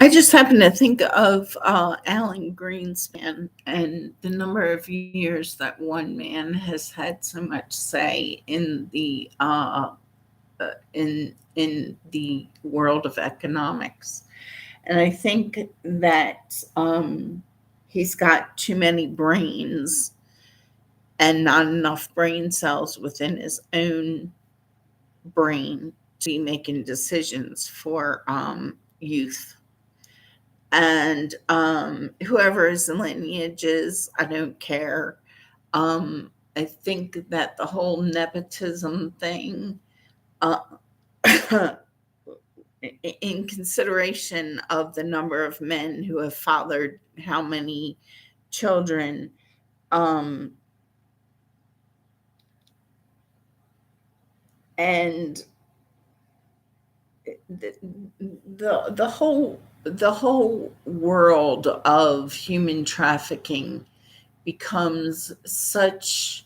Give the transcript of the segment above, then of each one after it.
I just happen to think of Alan Greenspan and the number of years that one man has had so much say in the world of economics, and I think that he's got too many brains and not enough brain cells within his own brain to be making decisions for youth. And whoever his lineage is, I don't care. I think that the whole nepotism thing, uh, in consideration of the number of men who have fathered how many children, um, and the, the whole world of human trafficking becomes such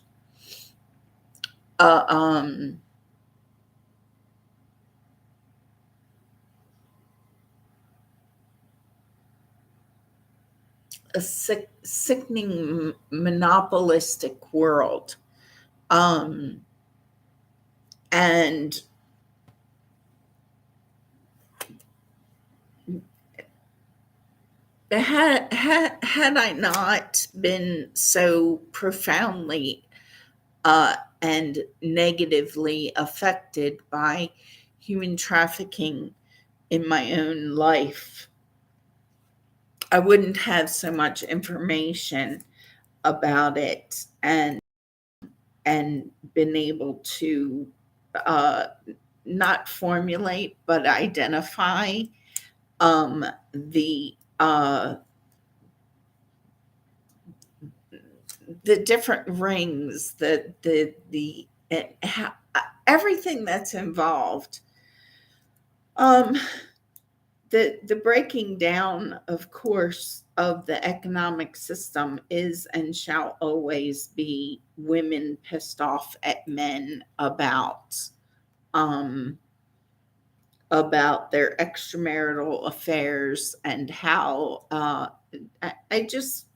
a sickening monopolistic world, um, and had I not been so profoundly and negatively affected by human trafficking in my own life, I wouldn't have so much information about it, and been able to uh, not formulate but identify um, the uh, the different rings, the everything that's involved. Um, the breaking down, of course, of the economic system is and shall always be women pissed off at men um, about their extramarital affairs, and how I just,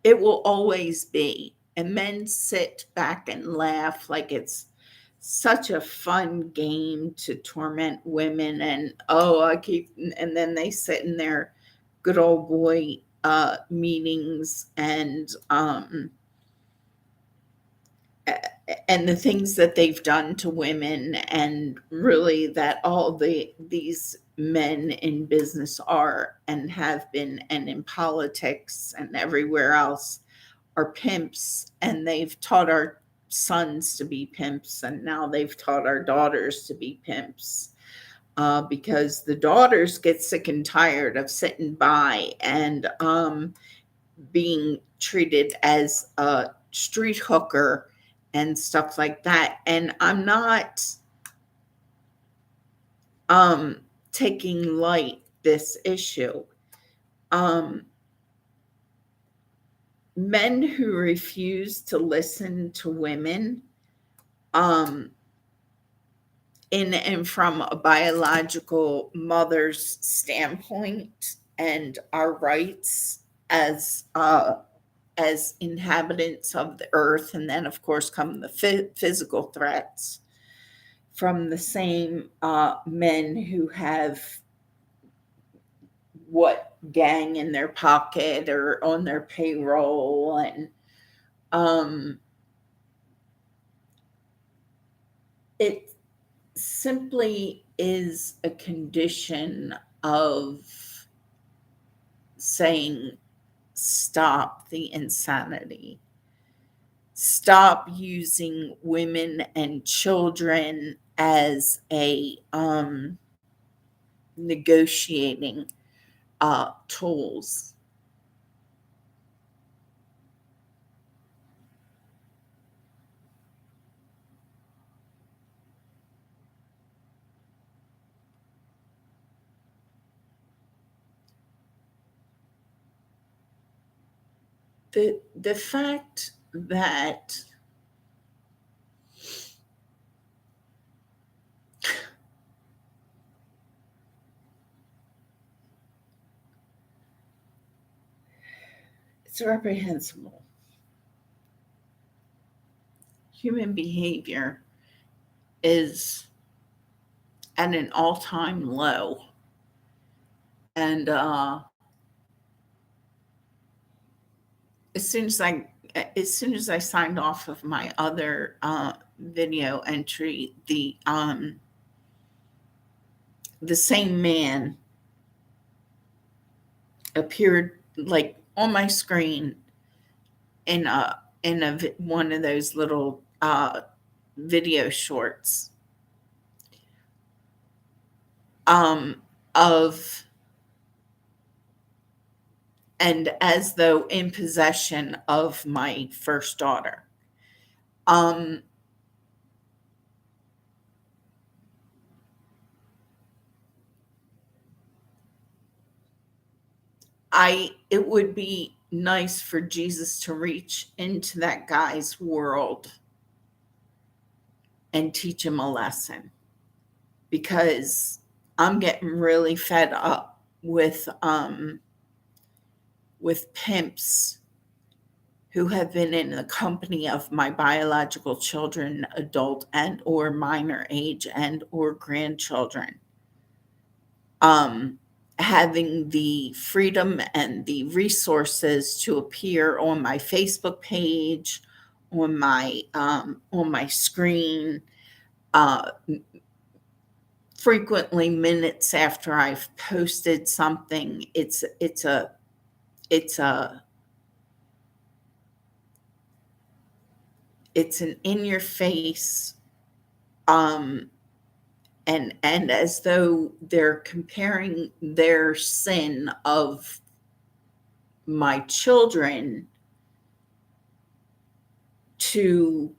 it will always be. And men sit back and laugh like it's such a fun game to torment women. And oh, and then they sit in their good old boy meetings, and the things that they've done to women, and really that all these men in business are and have been, and in politics and everywhere else, are pimps, and they've taught our sons to be pimps, and now they've taught our daughters to be pimps, because the daughters get sick and tired of sitting by and being treated as a street hooker and stuff like that. And I'm not um, taking light this issue. Um, Men who refuse to listen to women, um, in and from a biological mother's standpoint, and our rights as inhabitants of the earth, and then of course come the physical threats from the same men who have what gang in their pocket or on their payroll, and um, it simply is a condition of saying, stop the insanity. Stop using women and children as a negotiating tools. The fact that It's reprehensible. Human behavior is at an all-time low. And as soon as I as soon as I signed off of my other video entry, the same man appeared like on my screen in one of those little video shorts um, of and as though in possession of my first daughter. Um, it would be nice for Jesus to reach into that guy's world and teach him a lesson, because I'm getting really fed up with pimps who have been in the company of my biological children, adult and or minor age and or grandchildren, having the freedom and the resources to appear on my Facebook page, on my screen, uh, frequently minutes after I've posted something. It's a it's an in your face, um, and as though they're comparing their sin of my children to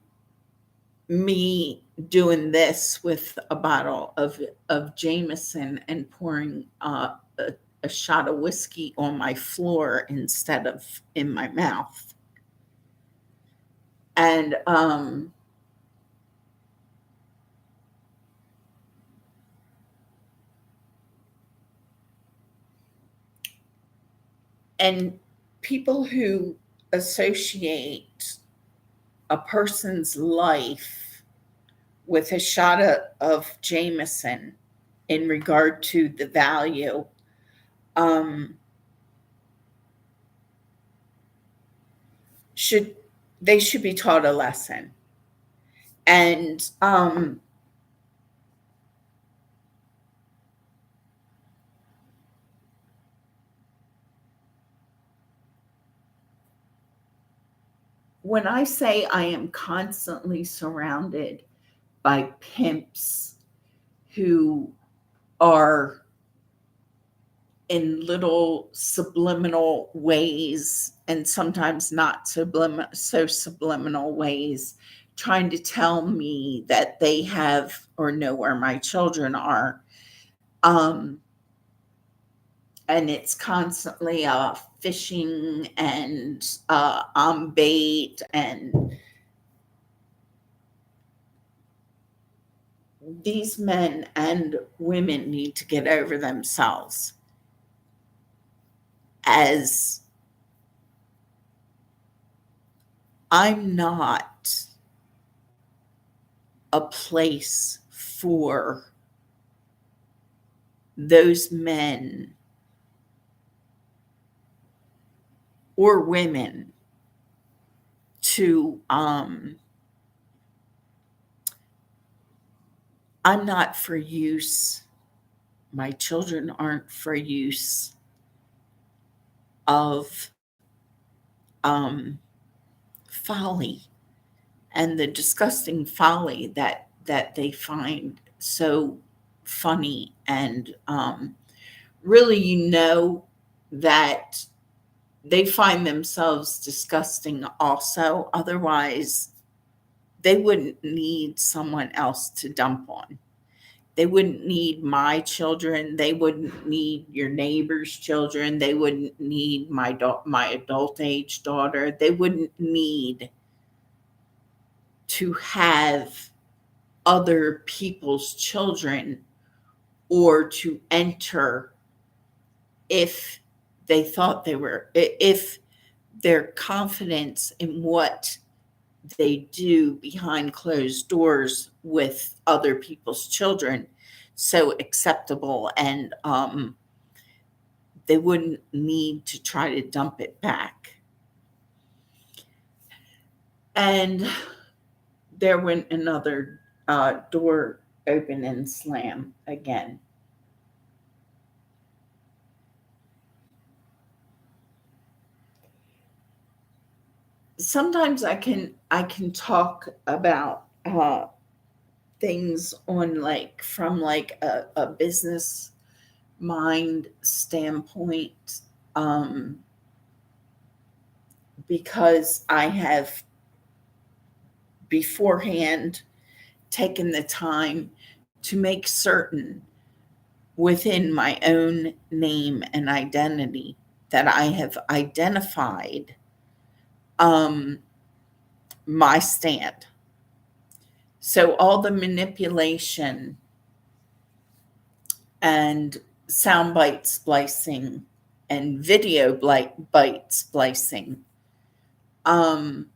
me doing this with a bottle of Jameson and pouring a shot of whiskey on my floor instead of in my mouth. And and people who associate a person's life with a shot of Jameson in regard to the value, um, should they should be taught a lesson. And when I say I am constantly surrounded by pimps who are in little subliminal ways, and sometimes not so subliminal ways, trying to tell me that they have or know where my children are, um, and it's constantly fishing and on bait, and these men and women need to get over themselves, as I'm not a place for those men or women to I'm not for use. My children aren't for use of um, folly and the disgusting folly that they find so funny, and really, that they find themselves disgusting also. Otherwise, they wouldn't need someone else to dump on. They wouldn't need my children. They wouldn't need your neighbor's children. They wouldn't need my adult age daughter. They wouldn't need to have other people's children, or to enter if they thought they were if their confidence in what they do behind closed doors with other people's children so acceptable, and they wouldn't need to try to dump it back. And there went another door open and slam again. Sometimes I can talk about things on like from like a business mind standpoint, um, because I have beforehand taken the time to make certain within my own name and identity that I have identified um, my stand. So all the manipulation and soundbite splicing and video bite splicing um,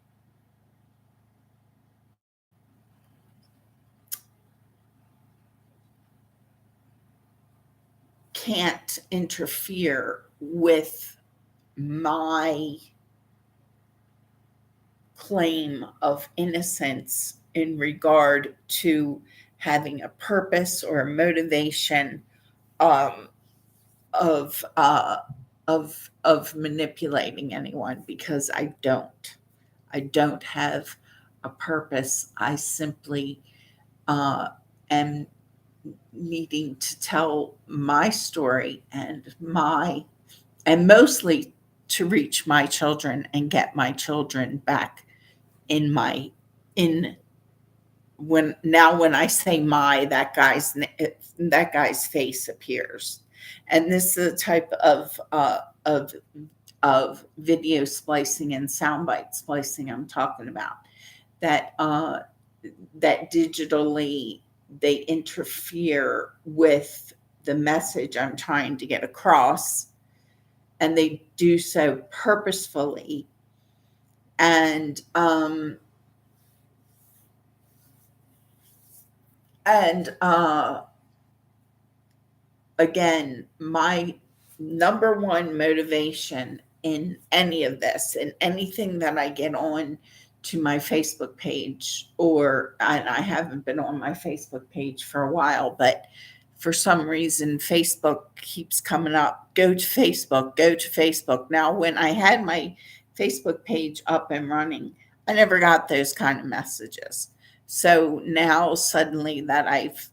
can't interfere with my claim of innocence in regard to having a purpose or a motivation um, of of manipulating anyone, because I don't have a purpose. I simply am needing to tell my story and mostly to reach my children and get my children back in my in when I say my, that guy's face appears. And this is the type of video splicing and soundbite splicing I'm talking about, that that digitally they interfere with the message I'm trying to get across, and they do so purposefully. And and again, my number one motivation in any of this, in anything that I get on to my Facebook page, and I haven't been on my Facebook page for a while, but for some reason, Facebook keeps coming up. Go to Facebook, go to Facebook. Now, when I had my Facebook page up and running, I never got those kind of messages. So now suddenly that I've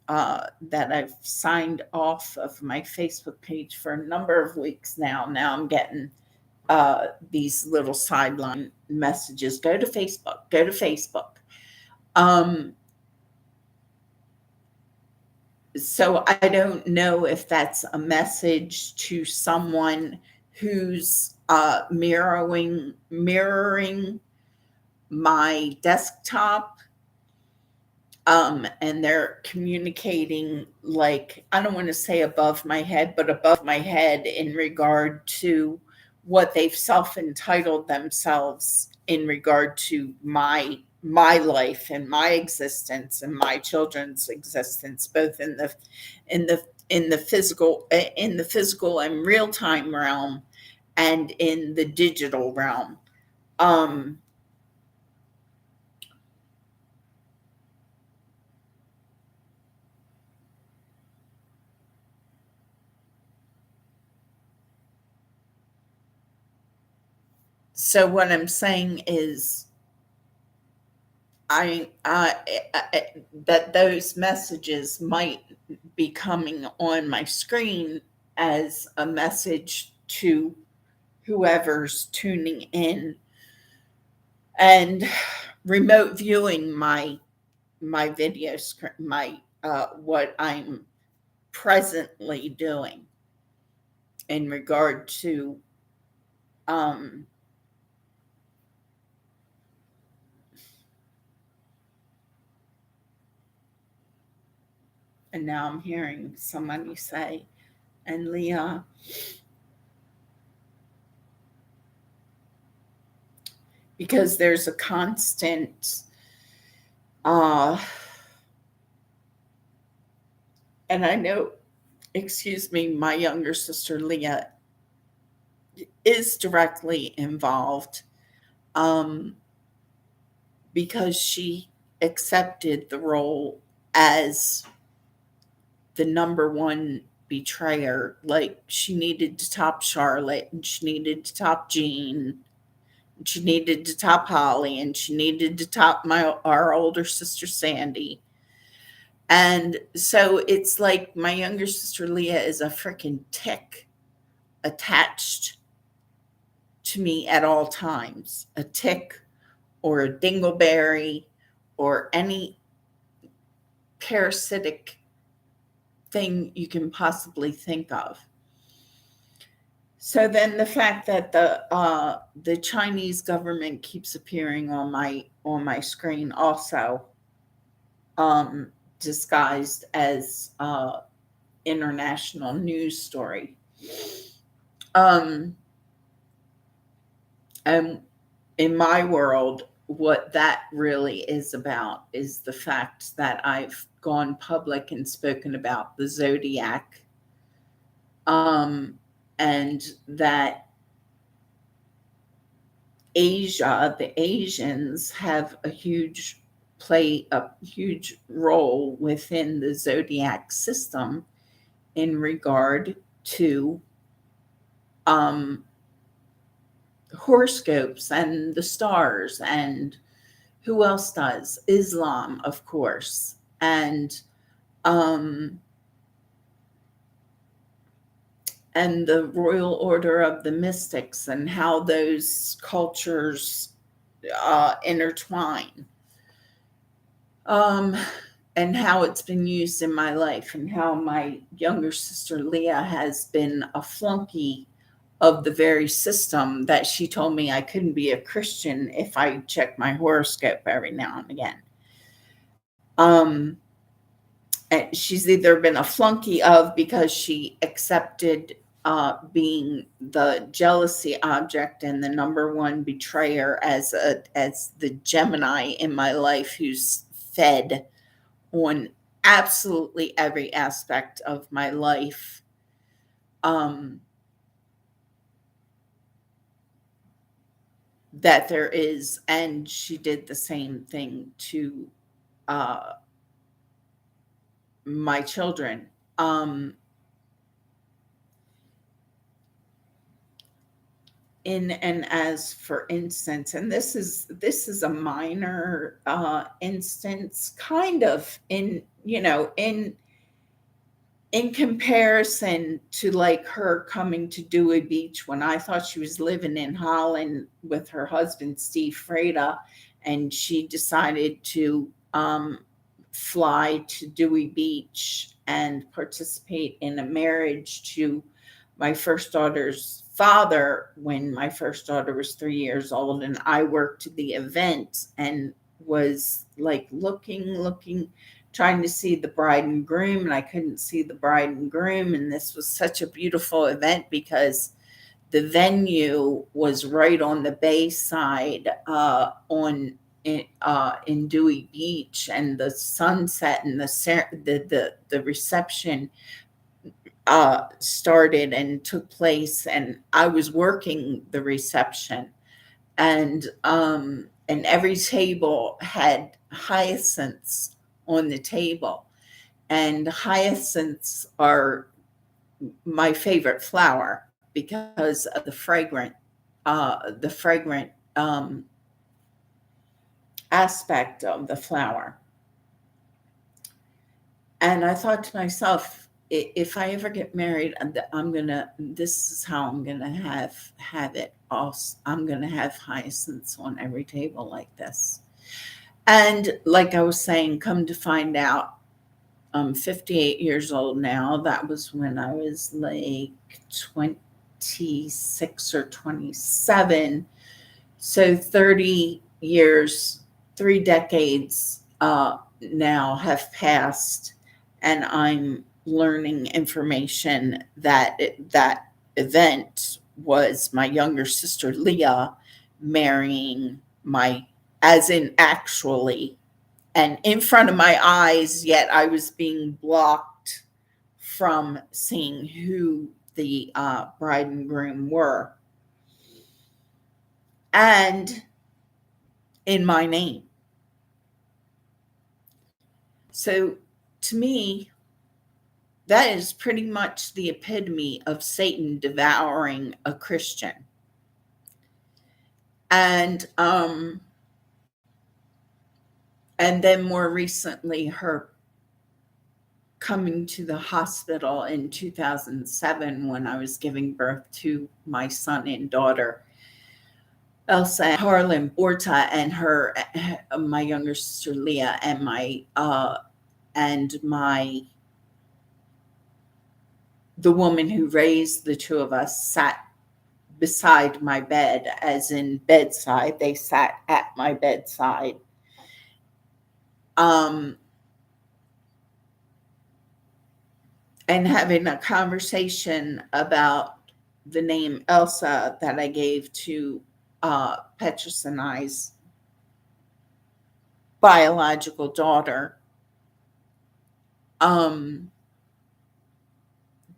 signed off of my Facebook page for a number of weeks now. Now I'm getting these little sideline messages. Go to Facebook. Go to Facebook. Um, so I don't know if that's a message to someone who's mirroring my desktop, and they're communicating, like, I don't want to say above my head, but above my head in regard to what they've self-entitled themselves in regard to my life and my existence and my children's existence, both in the in the physical and real-time realm and in the digital realm. um so what I'm saying is, that those messages might be coming on my screen as a message to whoever's tuning in and remote viewing my video screen, my what I'm presently doing in regard to um and now I'm hearing somebody say, and Leah, because there's a constant, uh, and I know, excuse me, my younger sister Leah is directly involved, um, because she accepted the role as the number one betrayer. Like, she needed to top Charlotte, and she needed to top Jean, and she needed to top Holly, and she needed to top our older sister Sandy. And so it's like my younger sister Leah is a freaking tick attached to me at all times. A tick or a dingleberry or any parasitic thing you can possibly think of. So then the fact that the Chinese government keeps appearing on my screen also, um, disguised as international news story. Um, and in my world, what that really is about is the fact that I've gone public and spoken about the zodiac, um, and that the Asians have play a huge role within the zodiac system in regard to, um, horoscopes and the stars, and who else does? Islam, of course, um, and the Royal Order of the Mystics, and how those cultures intertwine, um, and how it's been used in my life, and how my younger sister Leah has been a flunky of the very system that she told me I couldn't be a Christian if I checked my horoscope every now and again. Um, and she's either been a flunky of because she accepted being the jealousy object and the number one betrayer as the Gemini in my life, who's fed on absolutely every aspect of my life. Um, that there is, and she did the same thing to uh, my children. In and as for instance, and this is a minor instance, kind of, in comparison to like her coming to Dewey Beach when I thought she was living in Holland with her husband, Steve Freda, and she decided to fly to Dewey Beach and participate in a marriage to my first daughter's father when my first daughter was 3 years old. And I worked the event and was like looking, trying to see the bride and groom, and I couldn't see the bride and groom. And this was such a beautiful event because the venue was right on the bay side, in Dewey Beach, and the sunset and the reception started and took place, and I was working the reception, and every table had hyacinths on the table, and hyacinths are my favorite flower because of the fragrant aspect of the flower. And I thought to myself, if I ever get married, this is how I'm gonna have it. Also, I'm gonna have hyacinths on every table like this. And like I was saying, come to find out, I'm 58 years old now. That was when I was like 26 or 27. So 30 years, 3 decades now have passed, and I'm learning information that that event was my younger sister Leah marrying my, as in actually, and in front of my eyes, yet I was being blocked from seeing who the bride and groom were, and in my name. So to me, that is pretty much the epitome of Satan devouring a Christian. And and then more recently, her coming to the hospital in 2007 when I was giving birth to my son and daughter, Elsa, Harlan, Borta, and her, my younger sister Leah, and my the woman who raised the two of us sat beside my bed, as in bedside. They sat at my bedside. Um, and having a conversation about the name Elsa that I gave to Petrus and I's biological daughter,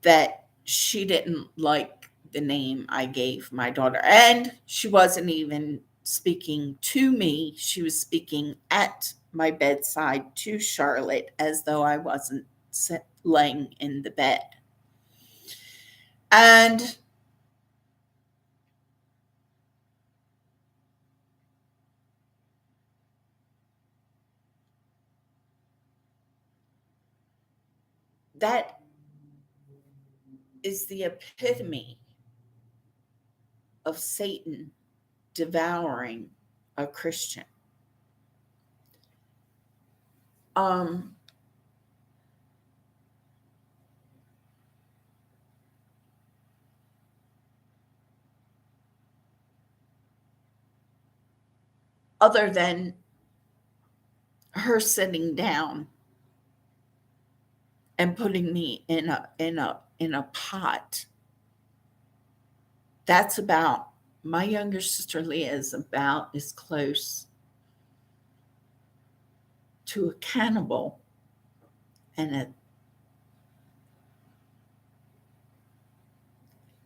that she didn't like the name I gave my daughter. And she wasn't even speaking to me, she was speaking at my bedside to Charlotte as though I wasn't laying in the bed. And that is the epitome of Satan devouring a Christian. Um, other than her sitting down and putting me in a pot, that's about, my younger sister Leah is about as close to a cannibal and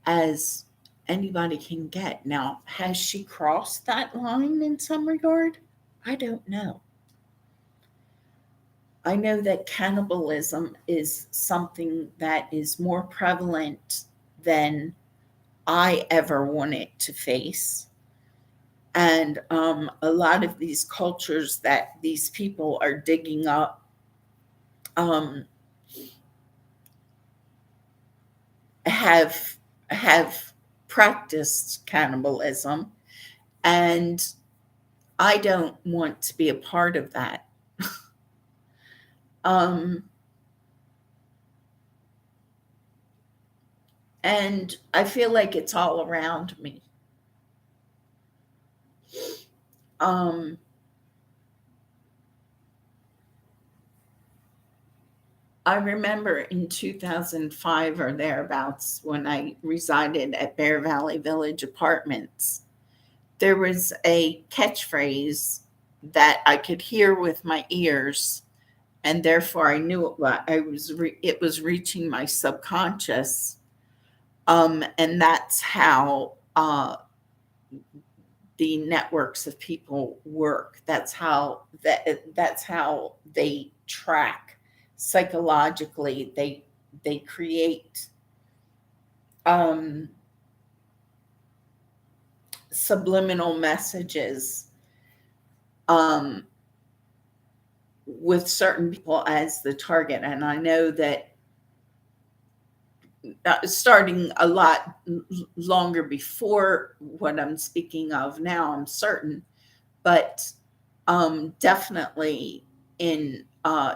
as anybody can get. Now, has she crossed that line in some regard? I don't know. I know that cannibalism is something that is more prevalent than I ever wanted to face. And a lot of these cultures that these people are digging up um, have practiced cannibalism, and I don't want to be a part of that. um, and I feel like it's all around me. Um, I remember in 2005 or thereabouts when I resided at Bear Valley Village Apartments, there was a catchphrase that I could hear with my ears, and therefore I knew it was reaching my subconscious. And that's how the networks of people work. That's how they track psychologically. They create um, subliminal messages um, with certain people as the target. And I know that starting a lot longer before what I'm speaking of now, I'm certain, but definitely in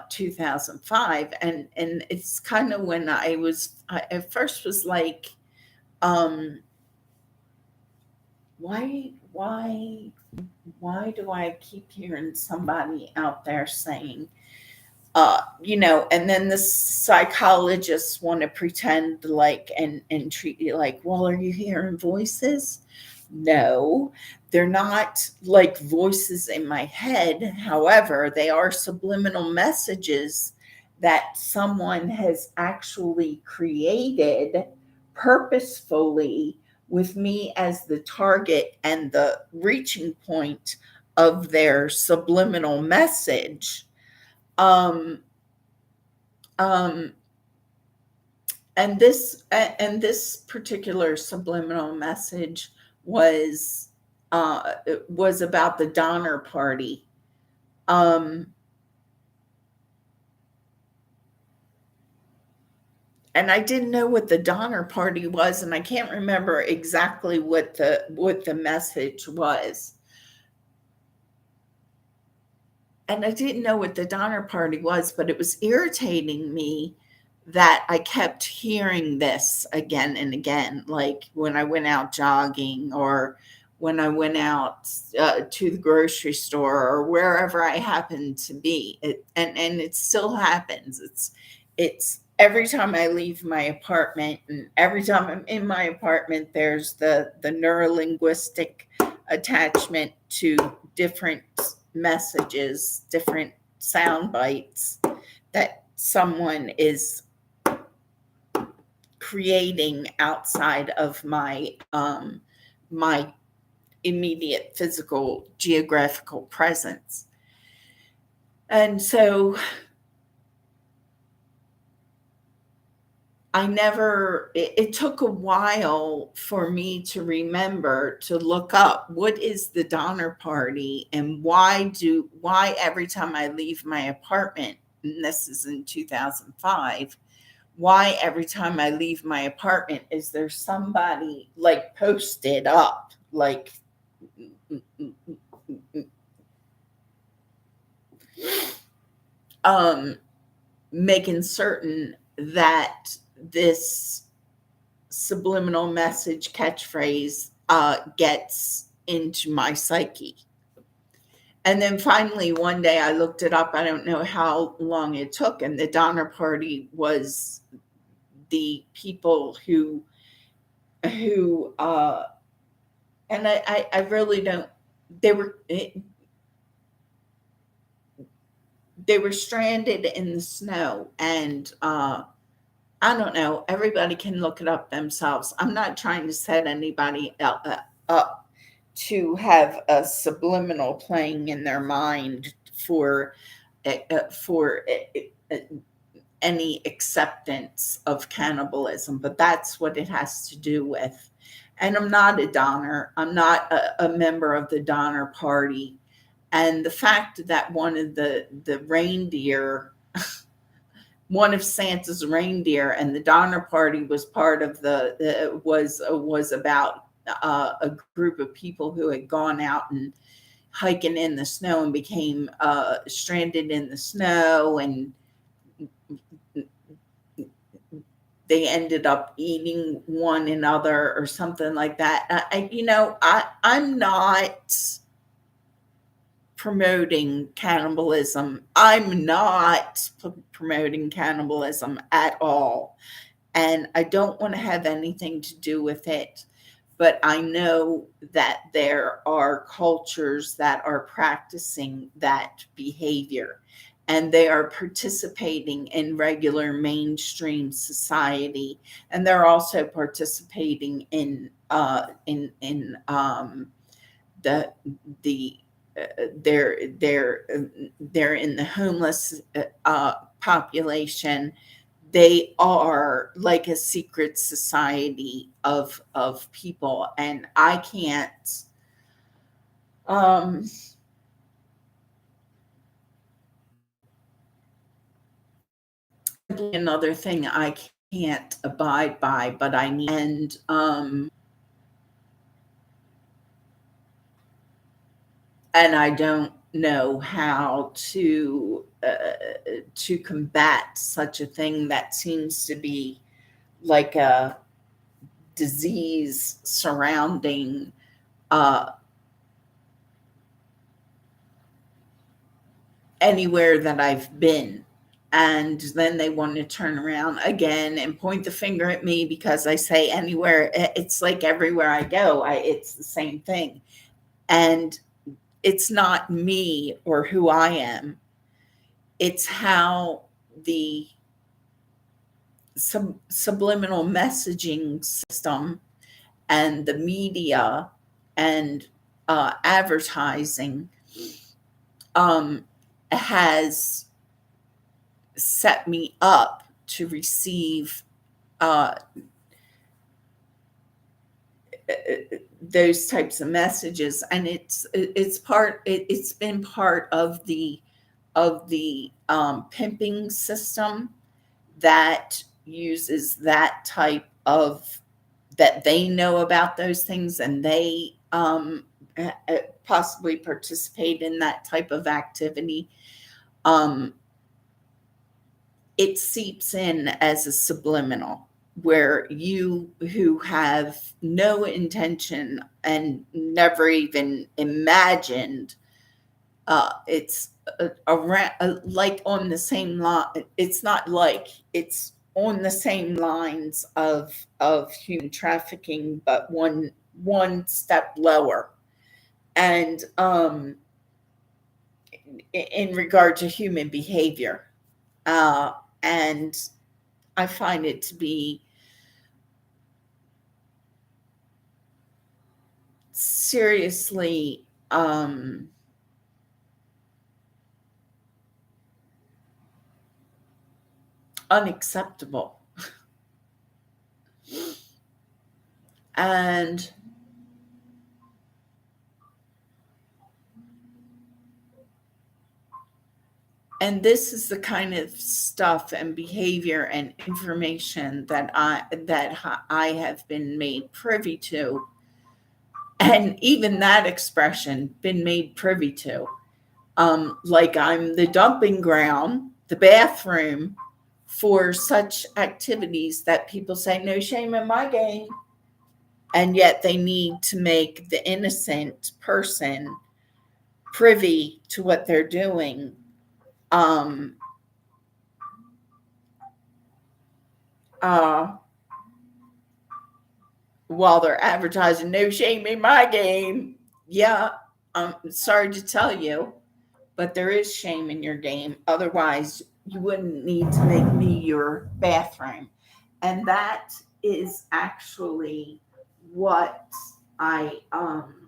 2005. And it's kind of when I at first was like, um, why why do I keep hearing somebody out there saying, and then the psychologists want to pretend like and treat you like, well, are you hearing voices? No, they're not like voices in my head. However, they are subliminal messages that someone has actually created purposefully, with me as the target and the reaching point of their subliminal message. Um, um, and this particular subliminal message was was about the Donner Party. Um, and I didn't know what the Donner Party was, and I can't remember exactly what the message was. And I didn't know what the Donner Party was, but it was irritating me that I kept hearing this again and again, like when I went out jogging or when I went out to the grocery store or wherever I happened to be. And it still happens. It's every time I leave my apartment, and every time I'm in my apartment, there's the neurolinguistic attachment to different messages, different sound bites that someone is creating outside of my immediate physical geographical presence. And so it took a while for me to remember to look up what is the Donner Party, and why every time I leave my apartment, and this is in 2005, why every time I leave my apartment is there somebody like posted up, like um making certain that this subliminal message catchphrase gets into my psyche. And then finally, one day I looked it up. I don't know how long it took. And the Donner Party was the people who, and I really don't, they were, they were stranded in the snow. And, I don't know. Everybody can look it up themselves. I'm not trying to set anybody up to have a subliminal playing in their mind for any acceptance of cannibalism, but that's what it has to do with. And I'm not a Donner. I'm not a member of the Donner Party. And the fact that one of the reindeer, one of Santa's reindeer, and the Donner Party was part of was about a group of people who had gone out and hiking in the snow and became stranded in the snow, and they ended up eating one another or something like that. I'm not promoting cannibalism. I'm not promoting cannibalism at all. And I don't want to have anything to do with it. But I know that there are cultures that are practicing that behavior, and they are participating in regular mainstream society, and they're also participating in the the they're in the homeless population. They are like a secret society of people, and I can't. um Another thing I can't abide by, but I need. And I don't know how to combat such a thing that seems to be like a disease surrounding uh, anywhere that I've been. And then they want to turn around again and point the finger at me because I say anywhere. It's like everywhere I go, it's the same thing. And it's not me or who I am, it's how the subliminal messaging system and the media and advertising um, has set me up to receive uh, those types of messages, and it's been part of the pimping system that uses that type of that they know about those things, and they possibly participate in that type of activity. um, it seeps in as a subliminal, where you who have no intention and never even imagined, it's like on the same line. It's not like, it's on the same lines of human trafficking, but one step lower. And in regard to human behavior, uh, and I find it to be seriously unacceptable. And this is the kind of stuff and behavior and information that I have been made privy to, and even that expression, been made privy to. Like I'm the dumping ground, the bathroom for such activities that people say, no shame in my game. And yet they need to make the innocent person privy to what they're doing. Um, uh, while they're advertising, no shame in my game. Yeah, I'm sorry to tell you, but there is shame in your game. Otherwise, you wouldn't need to make me your bathroom. And that is actually what I um,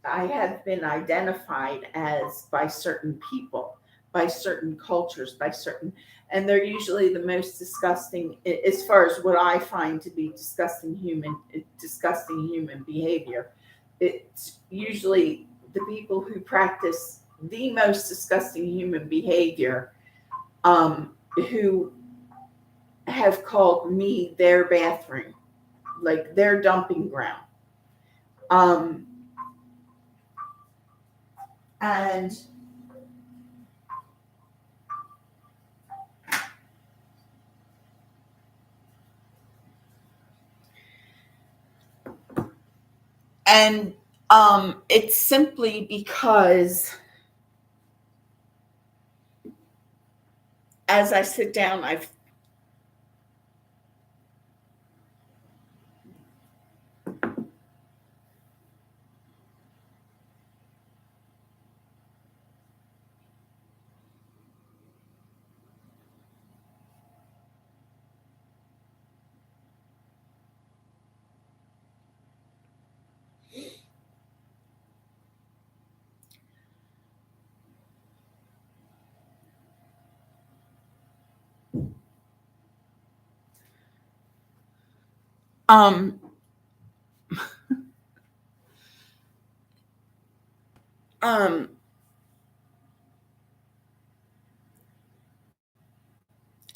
I have been identified as by certain people, by certain cultures, by certain, and they're usually the most disgusting, as far as what I find to be disgusting human behavior. It's usually the people who practice the most disgusting human behavior, who have called me their bathroom, like their dumping ground. Um, and and it's simply because as I sit down, I've um um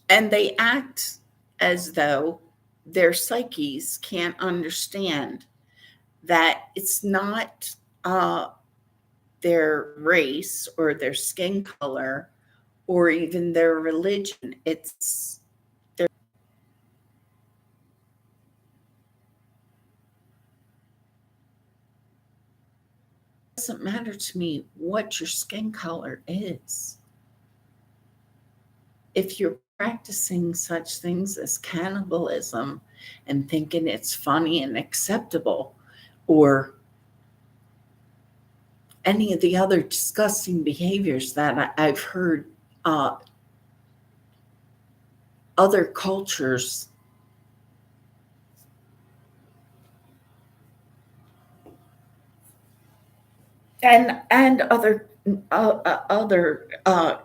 and they act as though their psyches can't understand that it's not their race or their skin color or even their religion. Doesn't matter to me what your skin color is. if you're practicing such things as cannibalism and thinking it's funny and acceptable, or any of the other disgusting behaviors that I've heard uh, other cultures and other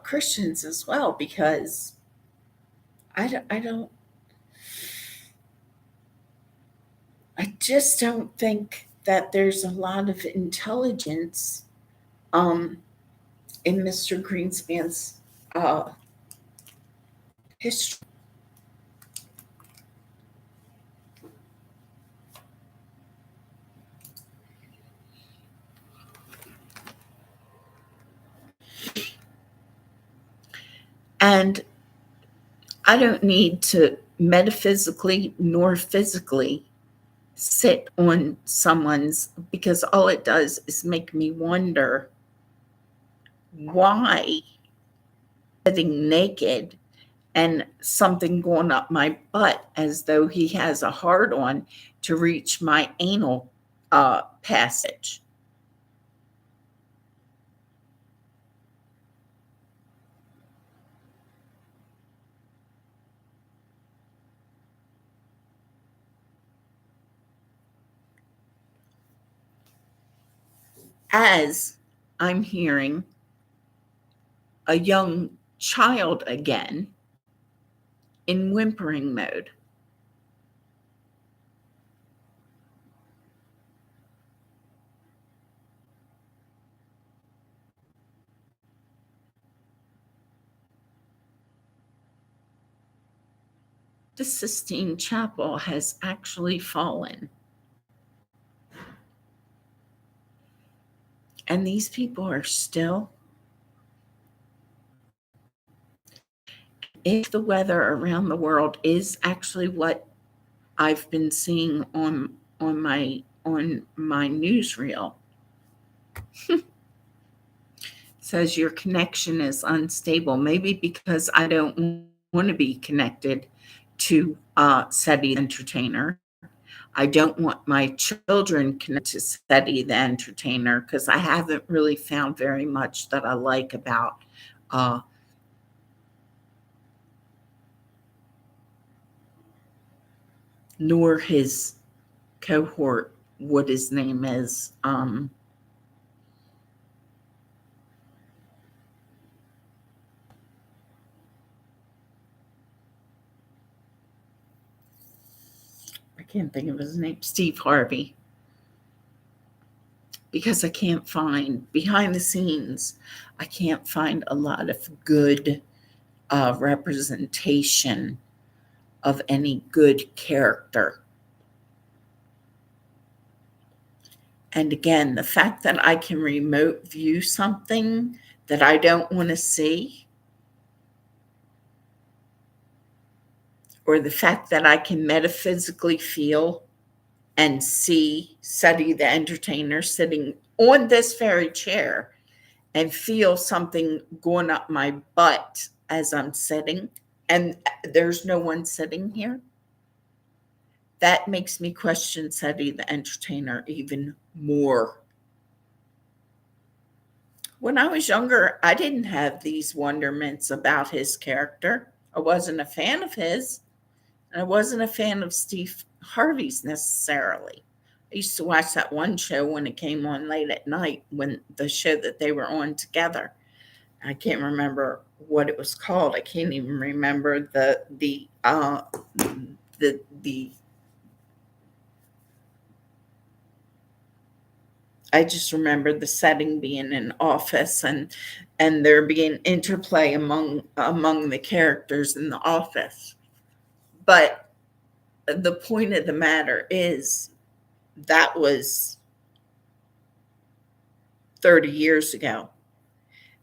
Christians as well, because I don't I just don't think that there's a lot of intelligence um, in Mr. Greenspan's uh, history. And I don't need to metaphysically nor physically sit on someone's, because all it does is make me wonder why sitting naked and something going up my butt as though he has a hard on to reach my anal passage. As I'm hearing a young child again in whimpering mode. The Sistine Chapel has actually fallen. And these people are still, if the weather around the world is actually what I've been seeing on my newsreel, says your connection is unstable. Maybe because I don't want to be connected to SETI the Entertainer. I don't want my children connected to SETI the Entertainer, because I haven't really found very much that I like about uh, nor his cohort, what his name is. I can't think of his name. Steve Harvey. Because I can't find behind the scenes, I can't find a lot of good representation of any good character. And again, the fact that I can remote view something that I don't want to see, or the fact that I can metaphysically feel and see SETI the Entertainer sitting on this very chair and feel something going up my butt as I'm sitting, and there's no one sitting here, that makes me question SETI the Entertainer even more. When I was younger, I didn't have these wonderments about his character. I wasn't a fan of his, and I wasn't a fan of Steve Harvey's necessarily. I used to watch that one show when it came on late at night, when the show that they were on together. I can't remember what it was called. I can't even remember the I just remember the setting being an office, and there being interplay among the characters in the office. But the point of the matter is that was 30 years ago,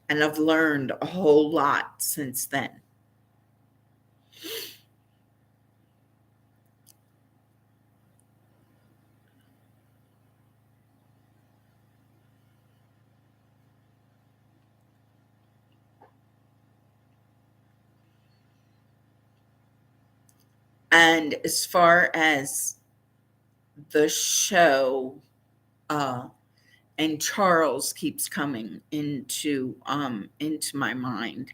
and I've learned a whole lot since then. And as far as the show, uh, and Charles keeps coming into my mind.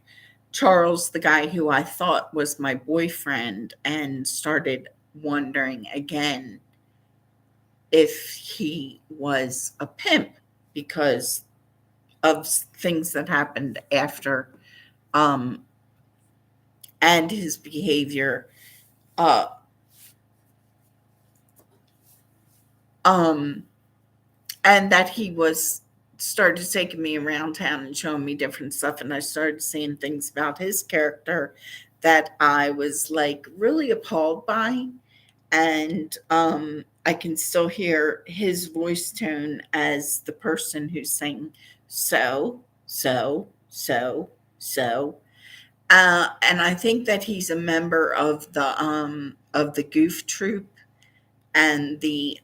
Charles, the guy who I thought was my boyfriend, and started wondering again if he was a pimp because of things that happened after, um, and his behavior. Uh, um, and that he was started taking me around town and showing me different stuff, and I started seeing things about his character that I was like really appalled by. And I can still hear his voice tone as the person who's saying so. And I think that he's a member of the Goof Troop, and the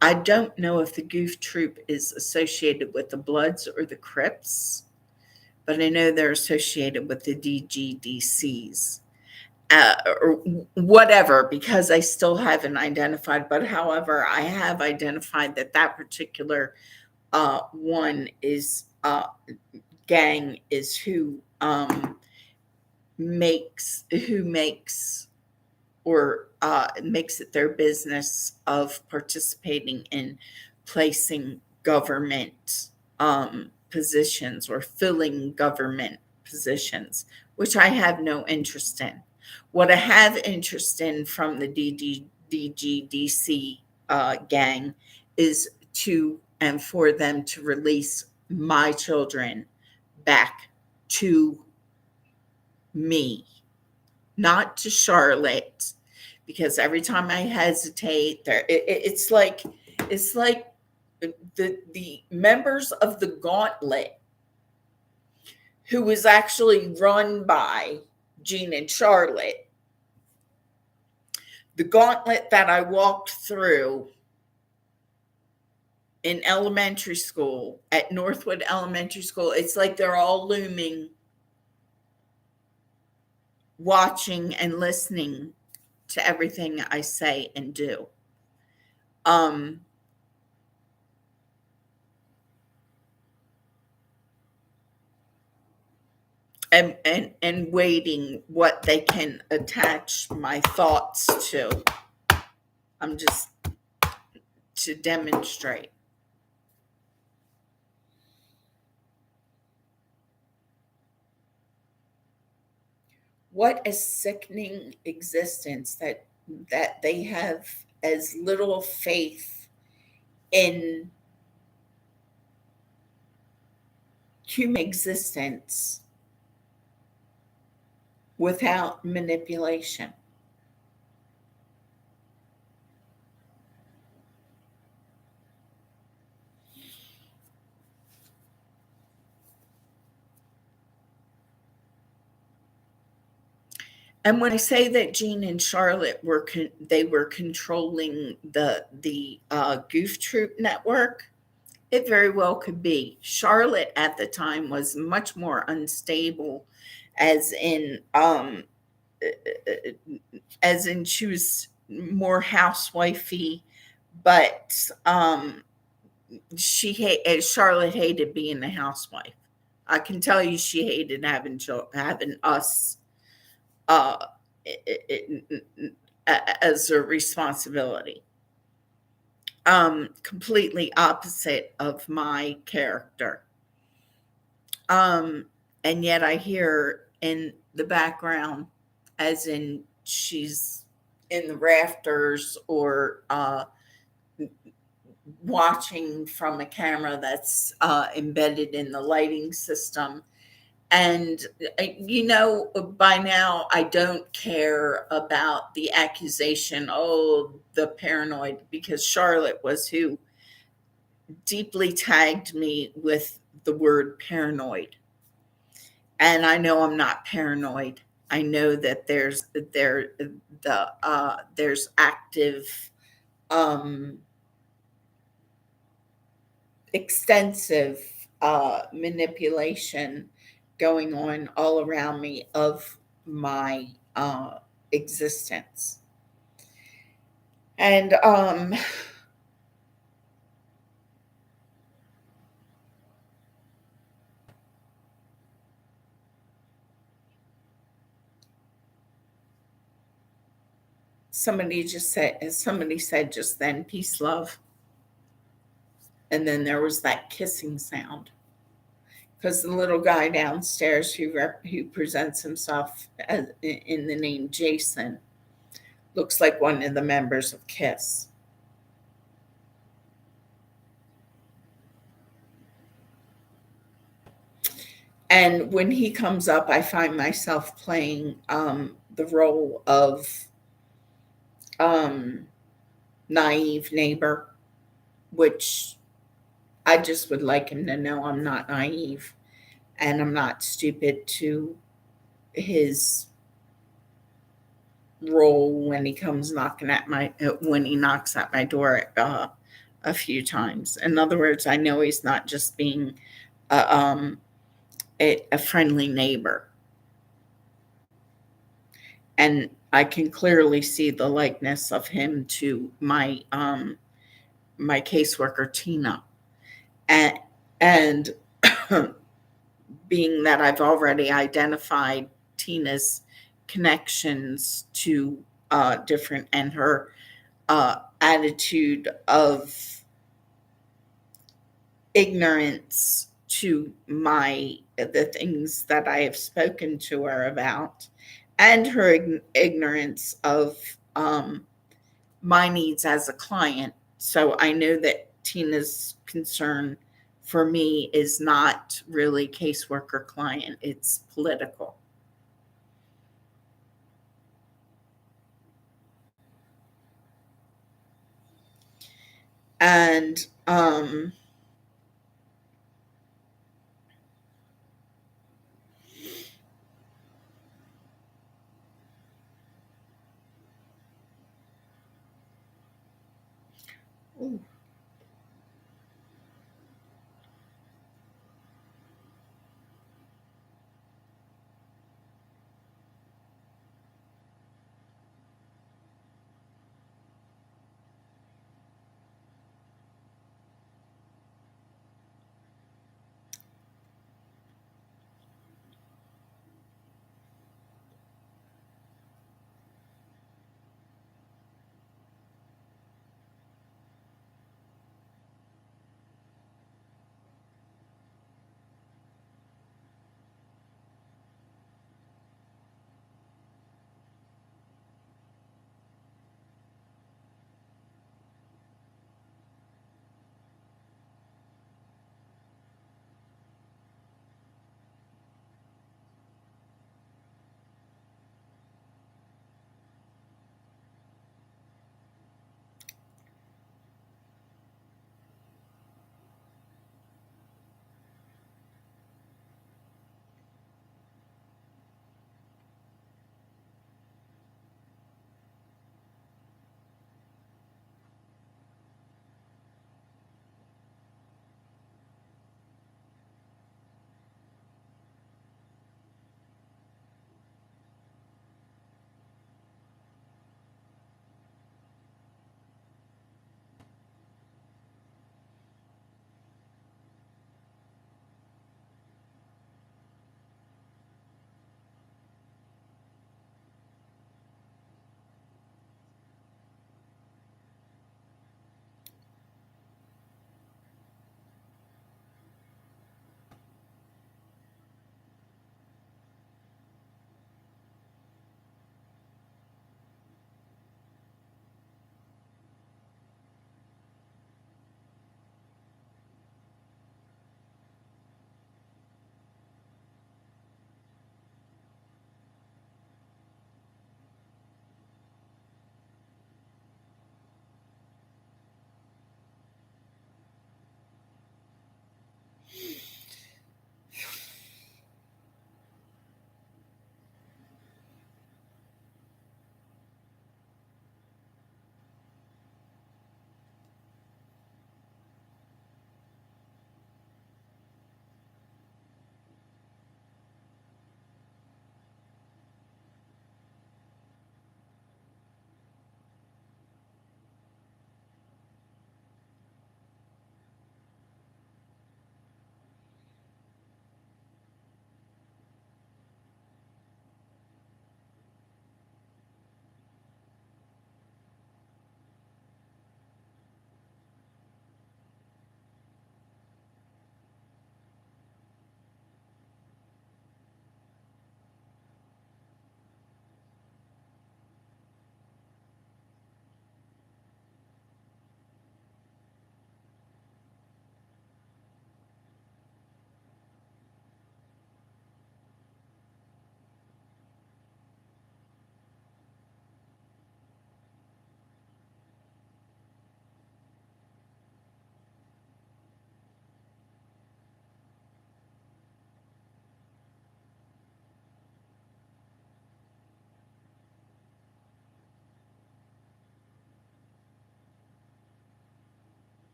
I don't know if the Goof Troop is associated with the Bloods or the Crips, but I know they're associated with the DGDCs, or whatever, because I still haven't identified. But however, I have identified that that particular one is gang is who makes or makes it their business of participating in placing government positions or filling government positions, which I have no interest in. What I have interest in from the DGDC gang is to and for them to release my children back to me, not to Charlotte, because every time I hesitate, it's like the members of the Gauntlet, who was actually run by Jean and Charlotte, the Gauntlet that I walked through in elementary school at Northwood Elementary School. It's like they're all looming, watching and listening to everything I say and do. Um, and waiting what they can attach my thoughts to. I'm just to demonstrate. What a sickening existence that they have as little faith in human existence without manipulation. And when I say that Jean and Charlotte they were controlling the Goof Troop network, it very well could be. Charlotte at the time was much more unstable, as in um, as in she was more housewifey, but Charlotte hated being a housewife. I can tell you, she hated having us uh, as a responsibility. Completely opposite of my character. Um, and yet I hear in the background, as in she's in the rafters, or watching from a camera that's embedded in the lighting system. And, by now, I don't care about the accusation, oh, the paranoid, because Charlotte was who deeply tagged me with the word paranoid. And I know I'm not paranoid. I know that there's active, um, extensive manipulation going on all around me of my existence. And somebody said just then, peace, love. And then there was that kissing sound. Because the little guy downstairs who presents himself in the name Jason looks like one of the members of Kiss. And when he comes up, I find myself playing the role of um, naive neighbor, which I just would like him to know I'm not naive and I'm not stupid to his role when he comes knocking at my when he knocks at my door a few times. In other words, I know he's not just being a, a friendly neighbor, and I can clearly see the likeness of him to my caseworker Tina, and and being that I've already identified Tina's connections to different and her attitude of ignorance to the things that I have spoken to her about, and her ignorance of my needs as a client. So I know that Tina's concern for me is not really caseworker client, it's political. And